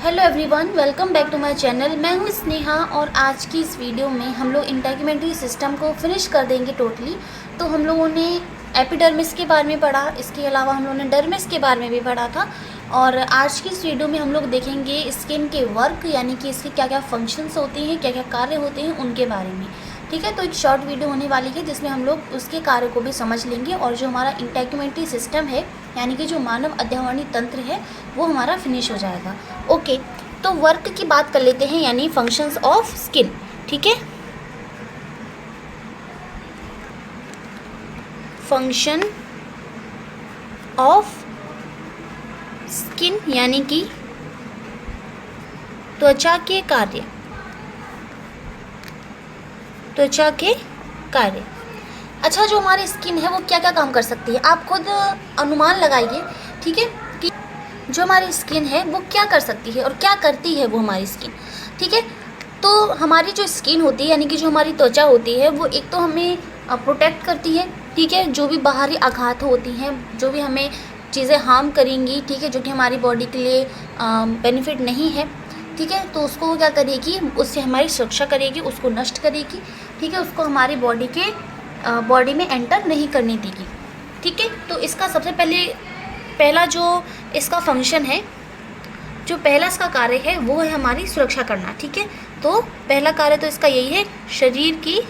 Hello everyone, welcome back to my channel. मैं हूँ स्नेहा और आज की इस वीडियो में हम लोग इंटेग्युमेंट्री सिस्टम को फिनिश कर देंगे टोटली। तो हम लोगों ने एपिडर्मिस के बारे में पढ़ा, इसके अलावा हम लोगों ने डर्मिस के बारे में भी पढ़ा था। और आज की इस वीडियो में हम लोग देखेंगे स्किन के वर्क, यानी कि इसके क्या क्या फंक्शंस होते हैं, क्या क्या कार्य होते हैं, उनके बारे में। ठीक है, तो एक शॉर्ट वीडियो होने वाली है जिसमें हम लोग उसके कार्य को भी समझ लेंगे और जो हमारा इंटेग्युमेंट्री सिस्टम है, यानी कि जो मानव अध्यावरणीय तंत्र है, वो हमारा फिनिश हो जाएगा। ओके, तो वर्क की बात कर लेते हैं, यानी फंक्शंस ऑफ स्किन। ठीक है, फंक्शन ऑफ स्किन यानी कि त्वचा के कार्य, त्वचा के कार्य। अच्छा, जो हमारी स्किन है वो क्या क्या काम कर सकती है, आप खुद अनुमान लगाइए। ठीक है, कि जो हमारी स्किन है वो क्या कर सकती है और क्या करती है वो हमारी स्किन। ठीक है, तो हमारी जो स्किन होती है, यानी कि जो हमारी त्वचा होती है, वो एक तो हमें प्रोटेक्ट करती है। ठीक है, जो भी बाहरी आघात होती हैं, जो भी हमें चीज़ें हार्म करेंगी, ठीक है, जो कि हमारी बॉडी के लिए बेनिफिट नहीं है, ठीक है, तो उसको क्या करेगी, उससे हमारी सुरक्षा करेगी, उसको नष्ट करेगी। ठीक है, उसको हमारी बॉडी में एंटर नहीं करने देगी। ठीक है, तो इसका सबसे पहला जो इसका फंक्शन है, जो पहला इसका कार्य है, वो है हमारी सुरक्षा करना। ठीक है, तो पहला कार्य तो इसका यही है, शरीर की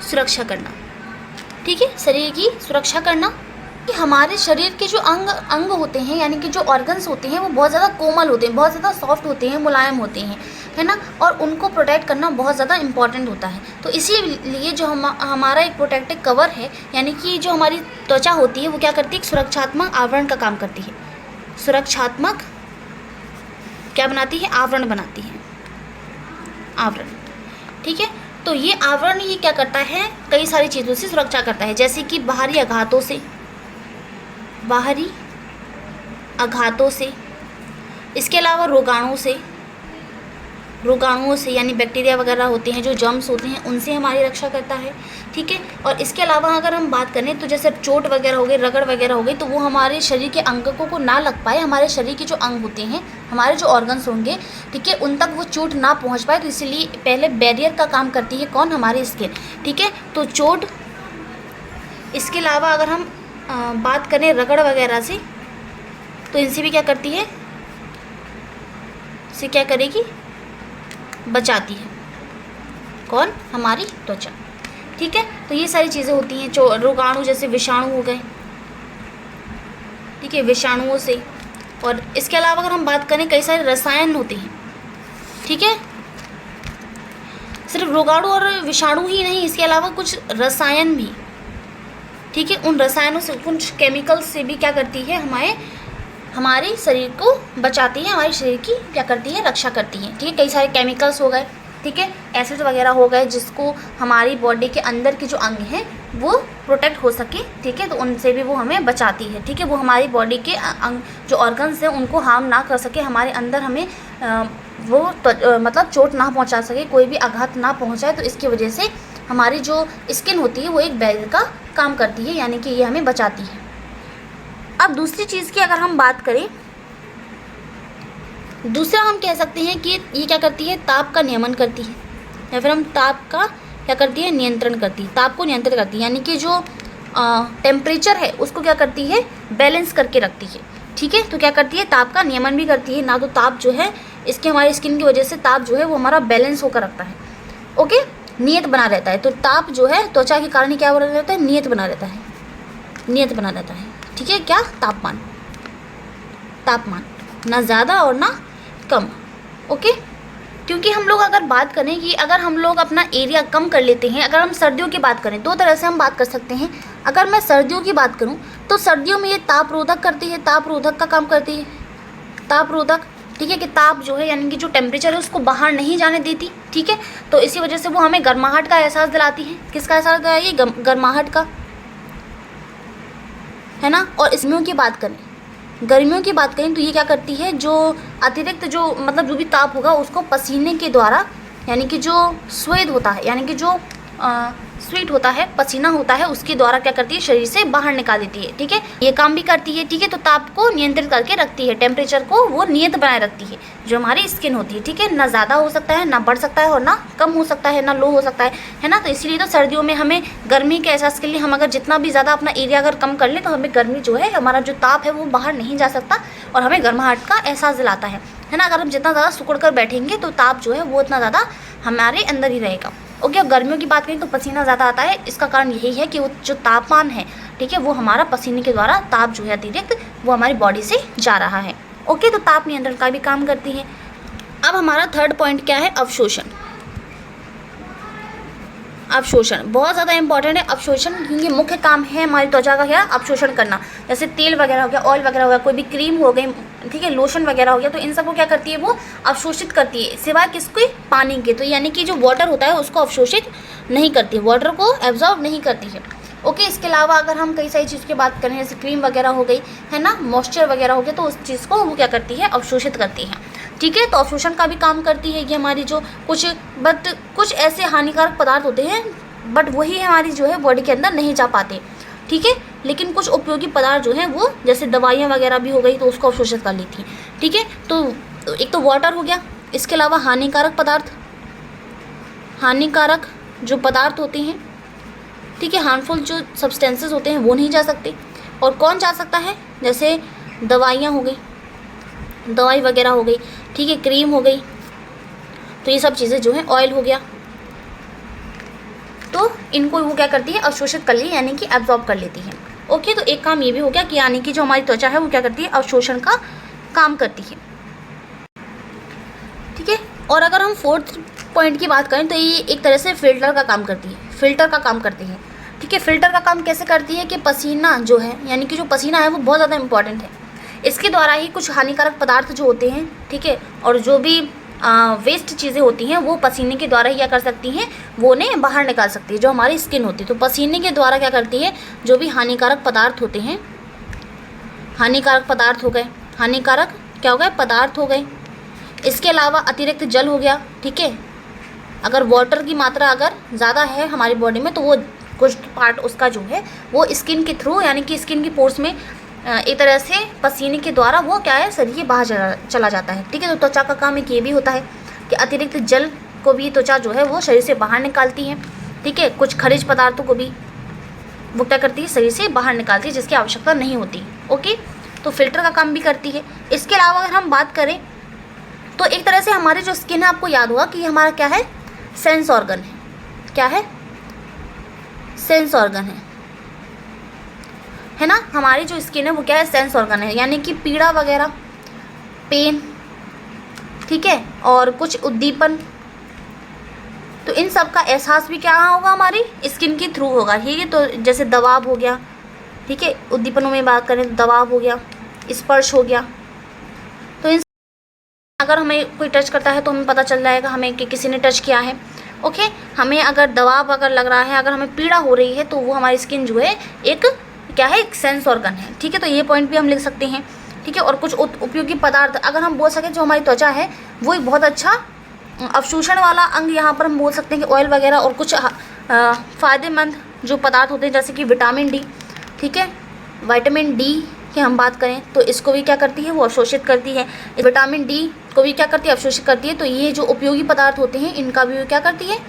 सुरक्षा करना। ठीक है, शरीर की सुरक्षा करना। कि हमारे शरीर के जो अंग होते हैं, यानी कि जो ऑर्गन्स होते हैं, वो बहुत ज़्यादा कोमल होते हैं, बहुत ज़्यादा सॉफ्ट होते हैं, मुलायम होते हैं, है ना, और उनको प्रोटेक्ट करना बहुत ज़्यादा इम्पॉर्टेंट होता है। तो इसीलिए जो हमारा एक प्रोटेक्टिव कवर है, यानी कि जो हमारी त्वचा होती है, वो क्या करती है, एक सुरक्षात्मक आवरण का काम करती है। सुरक्षात्मक क्या बनाती है, आवरण बनाती है, आवरण। ठीक है, तो ये आवरण ये क्या करता है, कई सारी चीज़ों से सुरक्षा करता है, जैसे कि बाहरी आघातों से, बाहरी आघातों से, इसके अलावा रोगाणुओं से यानी बैक्टीरिया वगैरह होते हैं, जो जर्म्स होते हैं, उनसे हमारी रक्षा करता है। ठीक है, और इसके अलावा अगर हम बात करें तो जैसे चोट वगैरह हो गई, रगड़ वगैरह हो गई, तो वो हमारे शरीर के अंगों को ना लग पाए, हमारे शरीर के जो अंग होते हैं, हमारे जो ऑर्गन्स होंगे, ठीक है, उन तक वो चोट ना पहुंच पाए। तो इसलिए पहले बैरियर का काम करती है कौन, हमारी स्किन। ठीक है, तो चोट, इसके अलावा अगर हम बात करें रगड़ वगैरह से, तो इनसे भी क्या करती है, इसे क्या करेगी, बचाती है, कौन, हमारी त्वचा। ठीक है, तो ये सारी चीज़ें होती हैं। रोगाणु जैसे विषाणु हो गए, ठीक है, विषाणुओं से। और इसके अलावा अगर हम बात करें, कई सारे रसायन होते हैं। ठीक है, सिर्फ रोगाणु और विषाणु ही नहीं, इसके अलावा कुछ रसायन भी। ठीक है, उन रसायनों से, कुछ केमिकल्स से भी क्या करती है, हमारे शरीर को बचाती है, हमारे शरीर की क्या करती है, रक्षा करती है। ठीक है, कई सारे केमिकल्स हो गए, ठीक है, एसिड वगैरह हो गए, जिसको हमारी बॉडी के अंदर के जो अंग हैं वो प्रोटेक्ट हो सके। ठीक है, तो उनसे भी वो हमें बचाती है। ठीक है, वो हमारी बॉडी के अंग, जो ऑर्गन्स हैं, उनको हार्म ना कर सके, हमारे अंदर हमें मतलब चोट ना पहुंचा सके, कोई भी आघात ना पहुंचाए। तो इसकी वजह से हमारी जो स्किन होती है वो एक बैरियर का काम करती है, यानी कि ये हमें बचाती है। अब दूसरी चीज़ की अगर हम बात करें, दूसरा हम कह सकते हैं कि ये क्या करती है, ताप का नियमन करती है, या फिर हम ताप का क्या करती है, नियंत्रण करती है, ताप को नियंत्रित करती है, यानी कि जो टेम्परेचर है उसको क्या करती है, बैलेंस करके रखती है। ठीक है, तो क्या करती है, ताप का नियमन भी करती है ना। तो ताप जो है, इसके हमारी स्किन की वजह से ताप जो है वो हमारा बैलेंस होकर रखता है। ओके, नियत बना रहता है। तो ताप जो है त्वचा के कारण क्या बना रहता है, नियत बना रहता है, नियत बना रहता है। ठीक है, क्या, तापमान, ना ज़्यादा और ना कम। ओके, क्योंकि हम लोग अगर बात करें कि अगर हम लोग अपना एरिया कम कर लेते हैं, अगर हम सर्दियों की बात करें, दो तरह से हम बात कर सकते हैं। अगर मैं सर्दियों की बात करूं तो सर्दियों में ये तापरोधक करती है, तापरोधक का काम करती है, तापरोधक। ठीक है, कि ताप जो है, यानी कि जो टेम्परेचर है उसको बाहर नहीं जाने देती। ठीक है, तो इसी वजह से वो हमें गर्माहट का एहसास दिलाती है। किसका एहसास दिलाती है, गर्माहट का, है ना। और इसमें की बात करें, गर्मियों की बात करें, तो ये क्या करती है, जो अतिरिक्त जो मतलब जो भी ताप होगा उसको पसीने के द्वारा, यानी कि जो स्वेद होता है, यानी कि जो स्वेट होता है, पसीना होता है, उसके द्वारा क्या करती है, शरीर से बाहर निकाल देती है। ठीक है, ये काम भी करती है। ठीक है, तो ताप को नियंत्रित करके रखती है, टेम्परेचर को वो नियत बनाए रखती है, जो हमारी स्किन होती है। ठीक है, ना ज़्यादा हो सकता है, ना बढ़ सकता है, और ना कम हो सकता है, ना लो हो सकता है ना। तो इसीलिए तो सर्दियों में हमें गर्मी के एहसास के लिए हम अगर जितना भी ज़्यादा अपना एरिया अगर कम कर लें तो हमें गर्मी जो है, हमारा जो ताप है वो बाहर नहीं जा सकता और हमें गर्माहट का एहसास दिलाता है ना। अगर हम जितना ज़्यादा सिकुड़ कर बैठेंगे तो ताप जो है वो उतना ज़्यादा हमारे अंदर ही रहेगा। ओके, अब गर्मियों की बात करें तो पसीना ज़्यादा आता है। इसका कारण यही है कि वो जो तापमान है, ठीक है, वो हमारा पसीने के द्वारा ताप जो है अतिरिक्त वो हमारी बॉडी से जा रहा है। ओके, तो ताप नियंत्रण का भी काम करती है। अब हमारा थर्ड पॉइंट क्या है, अवशोषण। अवशोषण बहुत ज़्यादा इंपॉर्टेंट है। अवशोषण क्योंकि मुख्य काम है हमारी त्वचा का क्या, अवशोषण करना। जैसे तेल वगैरह हो गया, ऑयल वगैरह हो गया, कोई भी क्रीम हो गई, ठीक है, लोशन वगैरह हो गया, तो इन सबको क्या करती है, वो अवशोषित करती है, सिवाय किसके, पानी के। तो यानी कि जो वाटर होता है उसको अवशोषित नहीं करती, वाटर को एब्जॉर्ब नहीं करती है। ओके, इसके अलावा अगर हम कई सारी चीज़ की बात करें, जैसे क्रीम वगैरह हो गई है ना, मॉइस्चर वगैरह हो गया, तो उस चीज़ को वो क्या करती है, अवशोषित करती है। ठीक है, तो अवशोषण का भी काम करती है कि हमारी जो कुछ ऐसे हानिकारक पदार्थ होते हैं बट वही हमारी जो है बॉडी के अंदर नहीं जा पाते। ठीक है, लेकिन कुछ उपयोगी पदार्थ जो हैं वो जैसे दवाइयाँ वगैरह भी हो गई तो उसको अवशोषित कर लेती हैं। ठीक है, तो एक तो वाटर हो गया, इसके अलावा हानिकारक जो पदार्थ होते हैं, ठीक है, हार्मफुल जो सब्सटेंसेस होते हैं वो नहीं जा सकते। और कौन जा सकता है, जैसे दवाइयाँ हो गई, दवाई वगैरह हो गई, ठीक है, क्रीम हो गई, तो ये सब चीज़ें जो है, ऑयल हो गया, तो इनको वो क्या करती है, अवशोषित कर ली, यानी कि एब्जॉर्ब कर लेती है। ओके, तो एक काम ये भी हो गया कि यानी कि जो हमारी त्वचा है वो क्या करती है, अवशोषण का काम करती है। ठीक है, और अगर हम फोर्थ पॉइंट की बात करें तो ये एक तरह से फिल्टर का काम करती है, फिल्टर का काम करती है। ठीक है, फिल्टर का काम कैसे करती है कि पसीना जो है, यानी कि जो पसीना है वो बहुत ज़्यादा इंपॉर्टेंट है। इसके द्वारा ही कुछ हानिकारक पदार्थ जो होते हैं, ठीक है, और जो भी वेस्ट चीज़ें होती हैं वो पसीने के द्वारा ही क्या कर सकती हैं, वो उन्हें बाहर निकाल सकती है, जो हमारी स्किन होती है। तो पसीने के द्वारा क्या करती है, जो भी हानिकारक पदार्थ होते हैं, हानिकारक पदार्थ हो गए, हानिकारक क्या हो गए, पदार्थ हो गए। इसके अलावा अतिरिक्त जल हो गया। ठीक है, अगर वाटर की मात्रा अगर ज़्यादा है हमारी बॉडी में तो वो कुछ पार्ट उसका जो है वो स्किन के थ्रू, यानी कि स्किन की पोर्स में एक तरह से पसीने के द्वारा वो क्या है, शरीर के बाहर चला जाता है। ठीक है, तो त्वचा का काम एक ये भी होता है कि अतिरिक्त जल को भी त्वचा जो है वो शरीर से बाहर निकालती है। ठीक है, कुछ खनिज पदार्थों को भी वो क्या करती है, शरीर से बाहर निकालती है, जिसकी आवश्यकता नहीं होती। ओके, तो फिल्टर का काम भी करती है। इसके अलावा अगर हम बात करें तो एक तरह से हमारे जो स्किन है, आपको याद होगा कि हमारा क्या है, सेंस ऑर्गन है। क्या है, सेंस ऑर्गन है ना। हमारी जो स्किन है वो क्या है, सेंस ऑर्गन है, यानी कि पीड़ा वगैरह, पेन, ठीक है, और कुछ उद्दीपन, तो इन सब का एहसास भी क्या होगा, हमारी स्किन के थ्रू होगा। ठीक है, तो जैसे दबाव हो गया, ठीक है, उद्दीपनों में बात करें तो दबाव हो गया, स्पर्श हो गया, तो इन अगर हमें कोई टच करता है तो हमें पता चल जाएगा हमें कि किसी ने टच किया है। ओके, हमें अगर दबाव अगर लग रहा है, अगर हमें पीड़ा हो रही है, तो वो हमारी स्किन जो है एक क्या है, एक सेंस ऑर्गन है। ठीक है, तो ये पॉइंट भी हम लिख सकते हैं। ठीक है, और कुछ उपयोगी पदार्थ अगर हम बोल सकें, जो हमारी त्वचा है वो एक बहुत अच्छा अवशोषण वाला अंग, यहाँ पर हम बोल सकते हैं कि ऑयल वगैरह और कुछ फ़ायदेमंद जो पदार्थ होते हैं, जैसे कि विटामिन डी। ठीक है, विटामिन डी की हम बात करें तो इसको भी क्या करती है, वो अवशोषित करती है। विटामिन डी को भी क्या करती है, अवशोषित करती है। तो ये जो उपयोगी पदार्थ होते हैं इनका भी क्या करती है,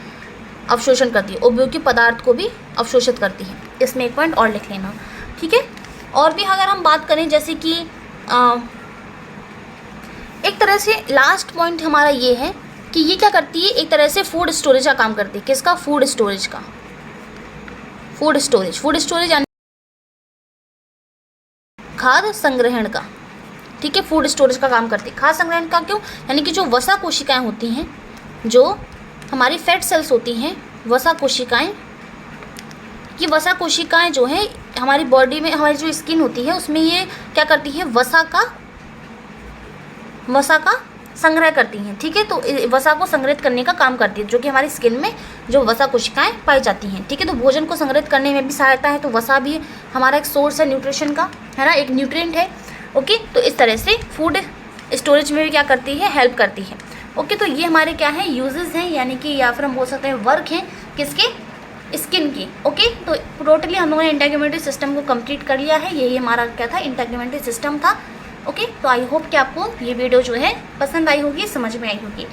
अवशोषण करती है, उपयोगी पदार्थ को भी अवशोषित करती है। इसमें एक पॉइंट और लिख लेना। ठीक है, और भी अगर हम बात करें, जैसे कि एक तरह से लास्ट पॉइंट हमारा ये है कि ये क्या करती है, एक तरह से फूड स्टोरेज का काम करती है। किसका, फूड स्टोरेज का, फूड स्टोरेज यानी खाद्य संग्रहण का। ठीक है, फूड स्टोरेज का काम करती है। खाद्य संग्रहण का क्यों, यानी कि जो वसा कोशिकाएं होती हैं, जो हमारी फैट सेल्स होती हैं, वसा कोशिकाएं, ये वसा कोशिकाएं जो हैं हमारी बॉडी में, हमारी जो स्किन होती है उसमें ये क्या करती है, वसा का संग्रह करती हैं। ठीक है, तो वसा को संग्रहित करने का काम करती है, जो कि हमारी स्किन में जो वसा कोशिकाएं पाई जाती हैं। ठीक है, तो भोजन को संग्रहित करने में भी सहायता है, तो वसा भी हमारा एक सोर्स है न्यूट्रिशन का, है ना, एक न्यूट्रिएंट है। ओके, तो इस तरह से फूड स्टोरेज में भी क्या करती है, हेल्प करती है। ओके, तो ये हमारे क्या है, यूजेस हैं, यानी कि या फिर हम बोल सकते हैं वर्क हैं, किसके, स्किन की। ओके, तो टोटली हम लोगों ने इंटेग्युमेंटरी सिस्टम को कंप्लीट कर लिया है। यही हमारा क्या था, इंटेग्युमेंटरी सिस्टम था। ओके, तो आई होप कि आपको ये वीडियो जो है पसंद आई होगी, समझ में आई होगी।